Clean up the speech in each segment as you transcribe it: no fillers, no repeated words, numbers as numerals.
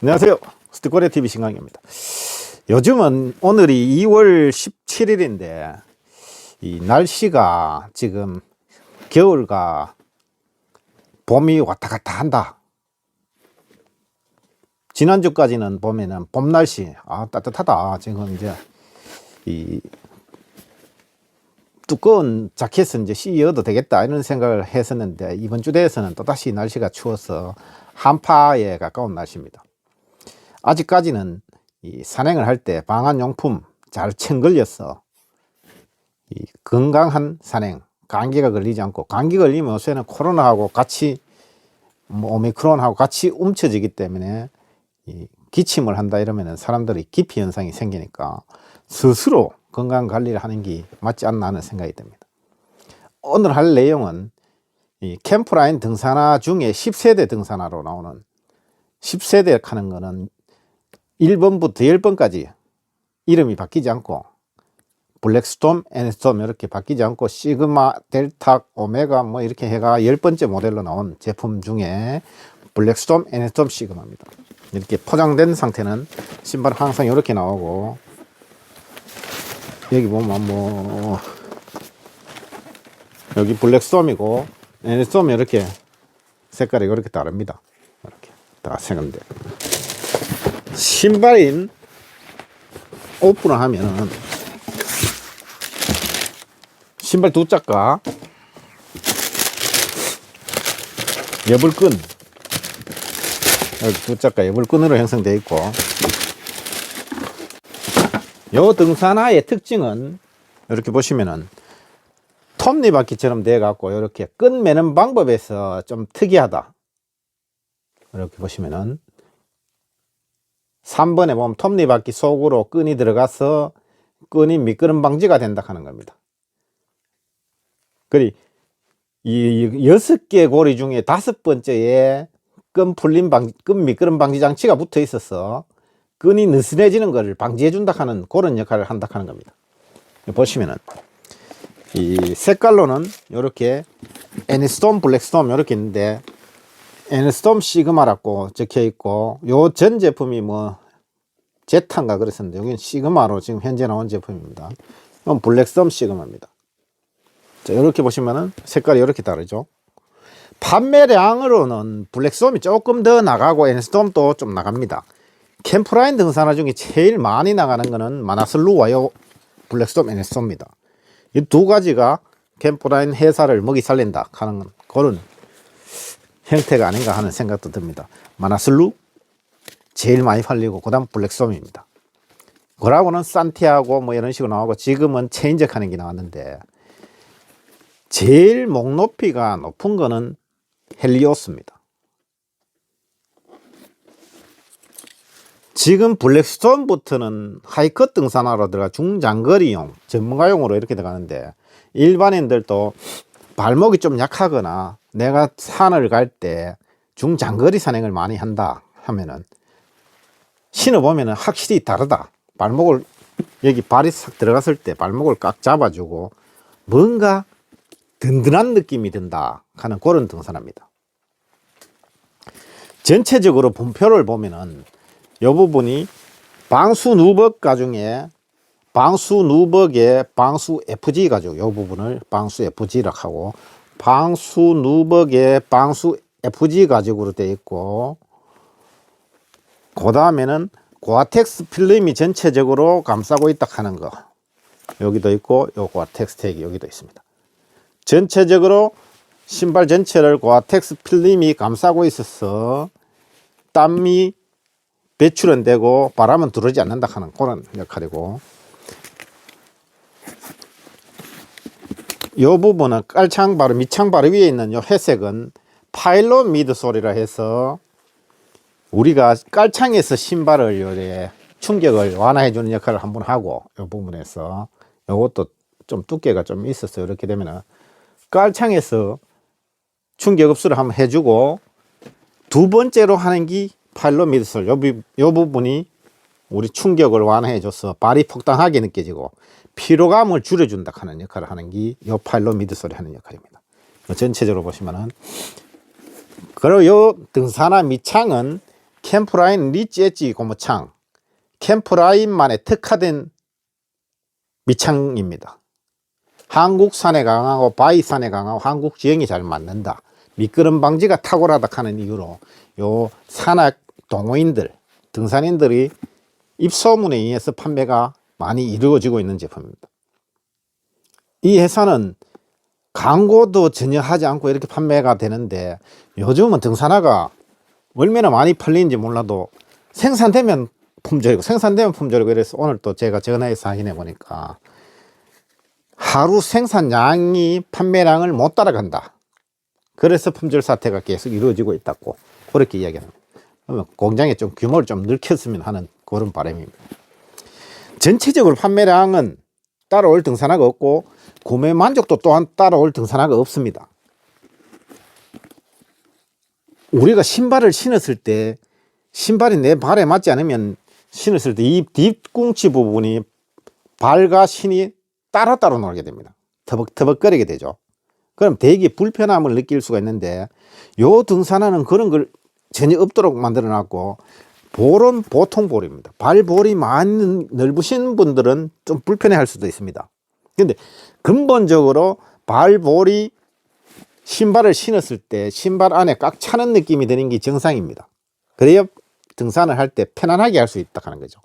안녕하세요. 스티코레TV 신강입니다. 요즘은 오늘이 2월 17일인데 이 날씨가 지금 겨울과 봄이 왔다 갔다 한다. 지난주까지는 보면은 봄 날씨 따뜻하다. 지금 이제 이 두꺼운 자켓은 이제 씌워도 되겠다 이런 생각을 했었는데, 이번 주 대해서는 또다시 날씨가 추워서 한파에 가까운 날씨입니다. 아직까지는 이 산행을 할 때 방한용품 잘 챙걸려서 이 건강한 산행, 감기가 걸리지 않고, 감기 걸리면 요새는 코로나하고 같이 오미크론하고 같이 움켜지기 때문에 이 기침을 한다 이러면 사람들이 기피 현상이 생기니까 스스로 건강 관리를 하는 게 맞지 않나 하는 생각이 듭니다. 오늘 할 내용은 이 캠프라인 등산화 중에 10세대 등산화로 나오는, 10세대 하는 거는 1번부터 10번까지 이름이 바뀌지 않고, 블랙스톰, 애니스톰 이렇게 바뀌지 않고 시그마, 델타, 오메가 뭐 이렇게 해가 10번째 모델로 나온 제품 중에 블랙스톰, 애니스톰, 시그마입니다. 이렇게 포장된 상태는 신발 항상 이렇게 나오고, 여기 보면 뭐 여기 블랙스톰이고 애니스톰이 이렇게 색깔이 이렇게 다릅니다. 이렇게 다 색인데, 신발인 오픈을 하면은 신발 두 짝과 여벌끈, 두 짝과 여벌끈으로 형성되어 있고, 요 등산화의 특징은 이렇게 보시면은 톱니바퀴처럼 되어 갖고 이렇게 끈 매는 방법에서 좀 특이하다. 이렇게 보시면은 3번에 보면 톱니바퀴 속으로 끈이 들어가서 끈이 미끄럼 방지가 된다 하는 겁니다. 그리 이 6개 고리 중에 5번째에 끈 풀림 방지, 끈 미끄럼 방지 장치가 붙어 있어서 끈이 느슨해지는 것을 방지해 준다 하는 그런 역할을 한다 하는 겁니다. 보시면은 이 색깔로는 이렇게 애니스톰, 블랙스톰 이렇게 있는데, 애니스톰 시그마라고 적혀 있고, 요 전 제품이 뭐 제탄가 그랬었는데 여기는 시그마로 지금 현재 나온 제품입니다. 이건 블랙스톰 시그마입니다. 자, 이렇게 보시면은 색깔이 이렇게 다르죠. 판매량으로는 블랙스톰이 조금 더 나가고 애니스톰도 좀 나갑니다. 캠프라인 등산화 중에 제일 많이 나가는 거는 마나슬루와 요 블랙스톰, 애니스톰입니다. 이 두 가지가 캠프라인 회사를 먹이 살린다 하는 그런 형태가 아닌가 하는 생각도 듭니다. 마나슬루 제일 많이 팔리고, 그 다음 블랙스톰입니다. 그러고는 산티아고 뭐 이런 식으로 나오고, 지금은 체인적 하는 게 나왔는데, 제일 목 높이가 높은 거는 헬리오스입니다. 지금 블랙스톰부터는 하이컷 등산화로 들어가 중장거리용, 전문가용으로 이렇게 들어가는데, 일반인들도 발목이 좀 약하거나 내가 산을 갈 때 중장거리 산행을 많이 한다 하면은 신어보면은 확실히 다르다. 발목을, 여기 발이 싹 들어갔을 때 발목을 꽉 잡아주고 뭔가 든든한 느낌이 든다 하는 그런 등산화입니다. 전체적으로 분표를 보면은 이 부분이 방수 누벅 가중에 방수 누벅의 방수 FG 가죽, 이 부분을 방수 FG라고 하고, 방수 누벅의 방수 FG 가죽으로 되어 있고, 그 다음에는 고아텍스 필름이 전체적으로 감싸고 있다 하는 거 여기도 있고, 요 고아텍스 택이 여기도 있습니다. 전체적으로 신발 전체를 고아텍스 필름이 감싸고 있어서 땀이 배출은 되고 바람은 들어오지 않는다 하는 그런 역할이고, 이 부분은 깔창 바로 밑창 바로 위에 있는 이 회색은 파일럿 미드솔이라 해서 우리가 깔창에서 신발을 요래 충격을 완화해 주는 역할을 한번 하고, 이 부분에서 이것도 좀 두께가 좀 있었어요. 이렇게 되면은 깔창에서 충격 흡수를 한번 해주고, 두 번째로 하는 게 파일럿 미드솔, 요 부분이 우리 충격을 완화해 줘서 발이 폭당하게 느껴지고 피로감을 줄여준다 하는 역할을 하는 게 요 파일럿 미드솔이 하는 역할입니다. 전체적으로 보시면은, 그리고 요 등산화 밑창은 캠프라인 리치 엣지 고무창, 캠프라인만의 특화된 밑창입니다. 한국산에 강하고 바위산에 강하고 한국 지형이 잘 맞는다. 미끄럼 방지가 탁월하다 하는 이유로 요 산악 동호인들, 등산인들이 입소문에 의해서 판매가 많이 이루어지고 있는 제품입니다. 이 회사는 광고도 전혀 하지 않고 이렇게 판매가 되는데, 요즘은 등산화가 얼마나 많이 팔리는지 몰라도 생산되면 품절이고 이래서 오늘 또 제가 전화해서 확인해 보니까 하루 생산량이 판매량을 못 따라간다. 그래서 품절 사태가 계속 이루어지고 있다고 그렇게 이야기합니다. 그러면 공장에 좀 규모를 좀 넓혔으면 하는 그런 바람입니다. 전체적으로 판매량은 따라올 등산화가 없고 구매 만족도 또한 따라올 등산화가 없습니다. 우리가 신발을 신었을 때 신발이 내 발에 맞지 않으면 신었을 때 이 뒤꿈치 부분이 발과 신이 따로따로 놀게 됩니다. 터벅터벅거리게 되죠. 그럼 되게 불편함을 느낄 수가 있는데, 요 등산화는 그런 걸 전혀 없도록 만들어 놨고, 볼은 보통 볼입니다. 발볼이 많이 넓으신 분들은 좀 불편해 할 수도 있습니다. 근데 근본적으로 발볼이 신발을 신었을 때 신발 안에 꽉 차는 느낌이 드는 게 정상입니다. 그래야 등산을 할 때 편안하게 할 수 있다 하는 거죠.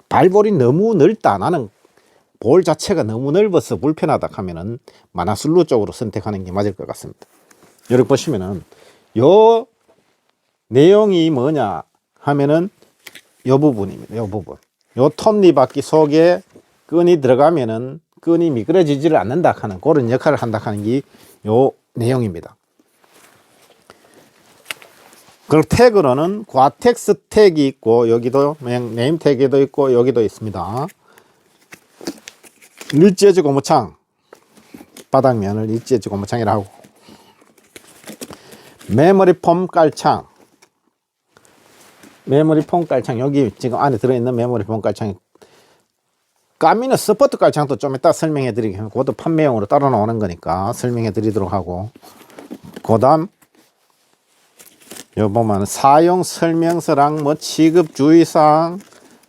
발볼이 너무 넓다, 나는 볼 자체가 너무 넓어서 불편하다 하면은 마나슬루 쪽으로 선택하는 게 맞을 것 같습니다. 여기 보시면은 요 내용이 뭐냐 하면은 요 부분입니다. 요 부분. 요 톱니바퀴 속에 끈이 들어가면은 끈이 미끄러지지를 않는다 하는 그런 역할을 한다 하는 게 요 내용입니다. 그리고 태그로는 과텍스 태그 있고, 여기도 네임 태그도 있고 여기도 있습니다. 리치 엣지 고무창, 바닥면을 리치 엣지 고무창이라고 하고, 메모리 폼 깔창, 여기 지금 안에 들어있는 메모리 폼 깔창이 까미노 서포트 깔창도 좀 이따 설명해 드리겠습니다. 그것도 판매용으로 따로 나오는 거니까 설명해 드리도록 하고, 그 다음 여기 보면 사용 설명서랑 뭐 취급 주의사항,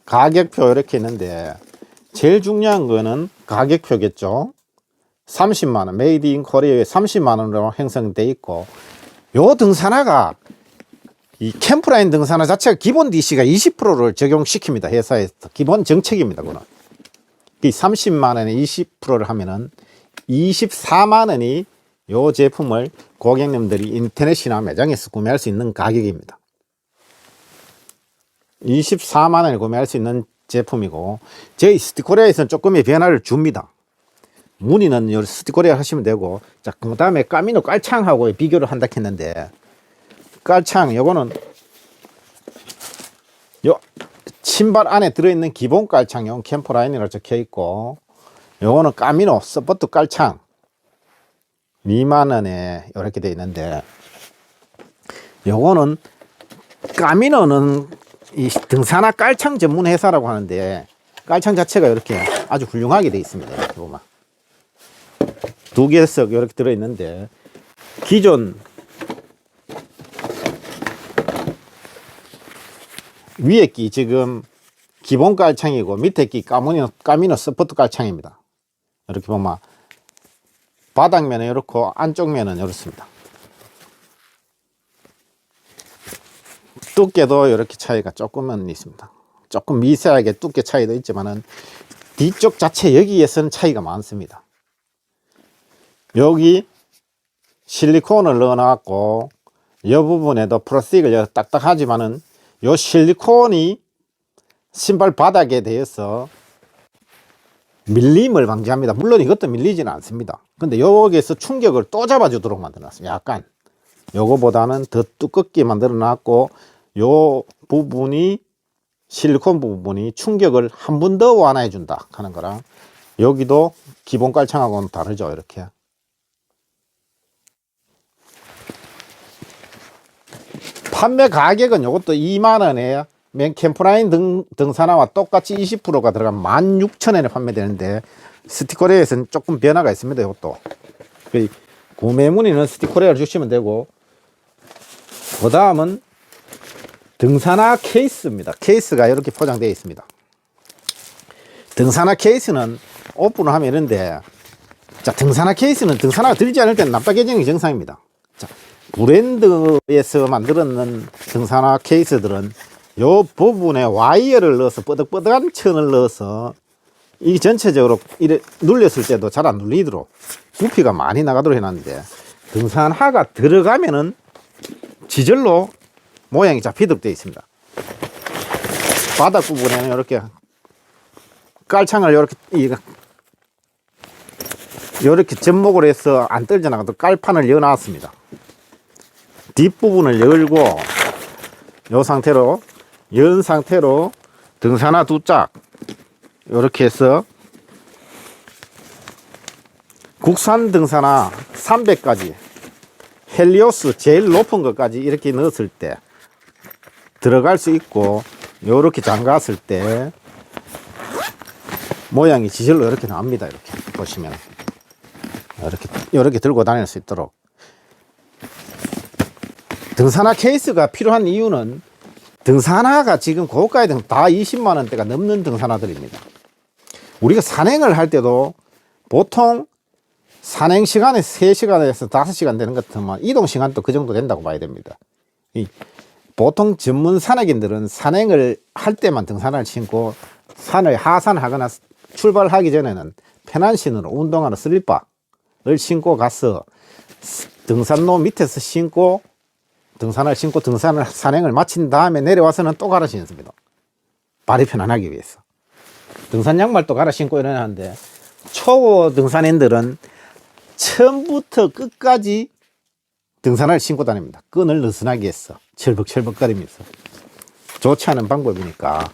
가격표 이렇게 있는데, 제일 중요한 거는 가격표겠죠. 30만원, 메이드 인 코리아에 30만원으로 형성되어 있고, 요 등산화가 이 캠프라인 등산화 자체가 기본 DC가 20%를 적용시킵니다. 회사에서 기본 정책입니다. 그거는 이 30만원에 20%를 하면은 24만원이 요 제품을 고객님들이 인터넷이나 매장에서 구매할 수 있는 가격입니다. 24만원에 구매할 수 있는 제품이고, 저희 스티코리아에서는 조금의 변화를 줍니다. 무늬는 요 스티코리아 하시면 되고, 자, 그 다음에 까미노 깔창하고 비교를 한다 했는데, 깔창 요거는 요 신발 안에 들어있는 기본 깔창용 캠프라인이라고 적혀 있고, 요거는 까미노 서포트 깔창 2만원에 이렇게 되어 있는데, 요거는 까미노는 이 등산화 깔창 전문 회사라고 하는데, 깔창 자체가 이렇게 아주 훌륭하게 되어 있습니다. 이렇게 보면 두 개씩 이렇게 들어 있는데, 기존 위에 끼 지금 기본 깔창이고 밑에 끼 까미노 서포트 깔창입니다. 이렇게 보면 바닥면은 이렇고 안쪽 면은 이렇습니다. 두께도 이렇게 차이가 조금은 있습니다. 조금 미세하게 두께 차이도 있지만은 뒤쪽 자체 여기에서는 차이가 많습니다. 여기 실리콘을 넣어 놨고, 이 부분에도 플라스틱을 딱딱하지만은 요 실리콘이 신발 바닥에 대해서 밀림을 방지합니다. 물론 이것도 밀리지는 않습니다. 근데 여기에서 충격을 또 잡아주도록 만들어 놨습니다. 약간 요거보다는 더 두껍게 만들어 놨고, 요 부분이 실리콘 부분이 충격을 한 번 더 완화해 준다 하는 거랑, 여기도 기본 깔창하고는 다르죠. 이렇게 판매 가격은 이것도 2만원에 맨 캠프라인 등산화와 똑같이 20%가 들어간 16,000원에 판매되는데, 스티커리아에서는 조금 변화가 있습니다. 이것도 구매 문의는 스티커리아를 주시면 되고, 그 다음은 등산화 케이스입니다. 케이스가 이렇게 포장되어 있습니다. 등산화 케이스는 오픈을 하면 이런데, 자, 등산화 케이스는 등산화가 들지 않을 때는 납작해지는 게 정상입니다. 자, 브랜드에서 만들었는 등산화 케이스들은 요 부분에 와이어를 넣어서 뻐덕뻐덕한 천을 넣어서 이 전체적으로 이래 눌렸을 때도 잘 안 눌리도록 부피가 많이 나가도록 해놨는데, 등산화가 들어가면은 지절로 모양이 잡히도록 되어 있습니다. 바닥 부분에는 이렇게 깔창을 이렇게 접목을 해서 안 떨어져 나가도록 깔판을 여 놨습니다. 뒷부분을 열고 이 상태로 연 상태로 등산화 두 짝 이렇게 해서 국산 등산화 300까지 헬리오스 제일 높은 것까지 이렇게 넣었을 때 들어갈 수 있고, 이렇게 잠갔을 때 모양이 지절로 이렇게 나옵니다. 이렇게 보시면 이렇게 들고 다닐 수 있도록. 등산화 케이스가 필요한 이유는 등산화가 지금 고가에 다 20만 원대가 넘는 등산화들입니다. 우리가 산행을 할 때도 보통 산행 시간에 3시간에서 5시간 되는 것 같으면 이동 시간도 그 정도 된다고 봐야 됩니다. 보통 전문 산악인들은 산행을 할 때만 등산화를 신고 산을 하산하거나 출발하기 전에는 편한 신으로 운동화나 슬리퍼를 신고 가서 등산로 밑에서 신고 등산화를 신고 산행을 마친 다음에 내려와서는 또 갈아 신습니다. 발이 편안하기 위해서. 등산 양말도 갈아 신고 이러는데, 초보 등산인들은 처음부터 끝까지 등산화를 신고 다닙니다. 끈을 느슨하게 해서 철벅철벅거리면서. 좋지 않은 방법이니까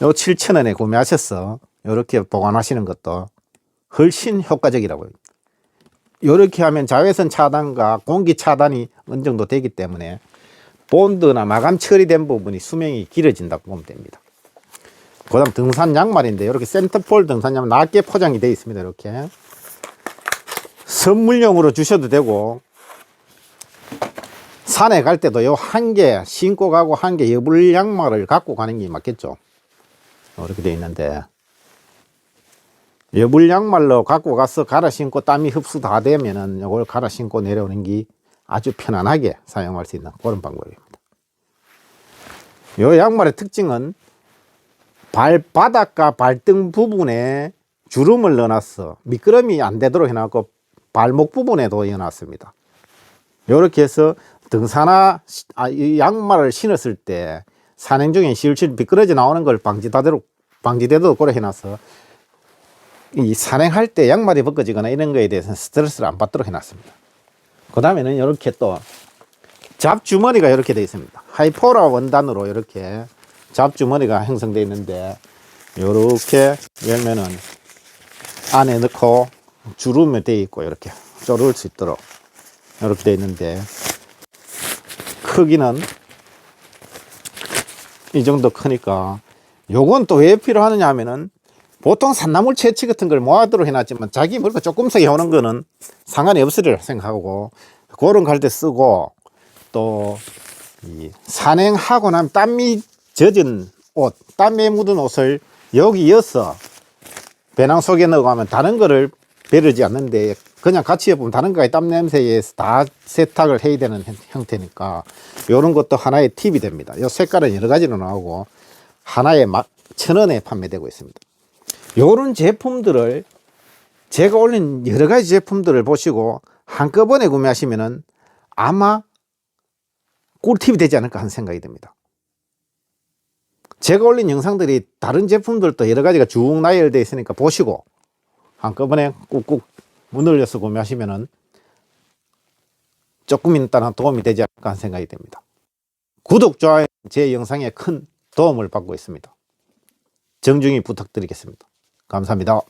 요 7,000원에 구매하셔서 이렇게 보관하시는 것도 훨씬 효과적이라고요. 이렇게 하면 자외선 차단과 공기 차단이 어느 정도 되기 때문에 본드나 마감 처리된 부분이 수명이 길어진다고 보면 됩니다. 그 다음 등산 양말인데, 이렇게 센터폴 등산 양말 낮게 포장이 되어 있습니다. 이렇게 선물용으로 주셔도 되고, 산에 갈 때도 요 한 개 신고 가고 한 개 여불 양말을 갖고 가는 게 맞겠죠. 이렇게 되어 있는데, 여불 양말로 갖고 가서 갈아 신고 땀이 흡수 다 되면은 이걸 갈아 신고 내려오는 게 아주 편안하게 사용할 수 있는 그런 방법입니다. 이 양말의 특징은 발바닥과 발등 부분에 주름을 넣어놨어. 미끄럼이 안 되도록 해놨고 발목 부분에도 넣어놨습니다. 이렇게 해서 이 양말을 신었을 때 산행 중에 실실 미끄러져 나오는 걸 방지되도록 그래 해놔서 이 산행할 때 양말이 벗겨지거나 이런 거에 대해서는 스트레스를 안 받도록 해놨습니다. 그 다음에는 이렇게 또 잡주머니가 이렇게 되어 있습니다. 하이포라 원단으로 이렇게 잡주머니가 형성되어 있는데, 이렇게 열면은 안에 넣고 주름이 되어 있고 이렇게 조를 수 있도록 이렇게 되어 있는데, 크기는 이 정도 크니까, 요건 또 왜 필요하느냐 하면은, 보통 산나물 채취 같은 걸 모아두도록 해놨지만 자기 물건 조금씩 해오는 거는 상관이 없으리라 생각하고 그런 갈 때 쓰고, 또 이 산행하고 나면 땀이 젖은 옷, 땀에 묻은 옷을 여기 이어서 배낭 속에 넣어가면 다른 거를 베르지 않는데, 그냥 같이 해보면 다른 거에 땀 냄새에 의해서 다 세탁을 해야 되는 형태니까 이런 것도 하나의 팁이 됩니다. 이 색깔은 여러 가지로 나오고 하나에 1,000원에 판매되고 있습니다. 이런 제품들을 제가 올린 여러 가지 제품들을 보시고 한꺼번에 구매하시면은 아마 꿀팁이 되지 않을까 하는 생각이 듭니다. 제가 올린 영상들이 다른 제품들도 여러 가지가 쭉 나열되어 있으니까 보시고 한꺼번에 꾹꾹 문을려서 구매하시면은 조금 있다나 도움이 되지 않을까 하는 생각이 듭니다. 구독, 좋아요 제 영상에 큰 도움을 받고 있습니다. 정중히 부탁드리겠습니다. 감사합니다.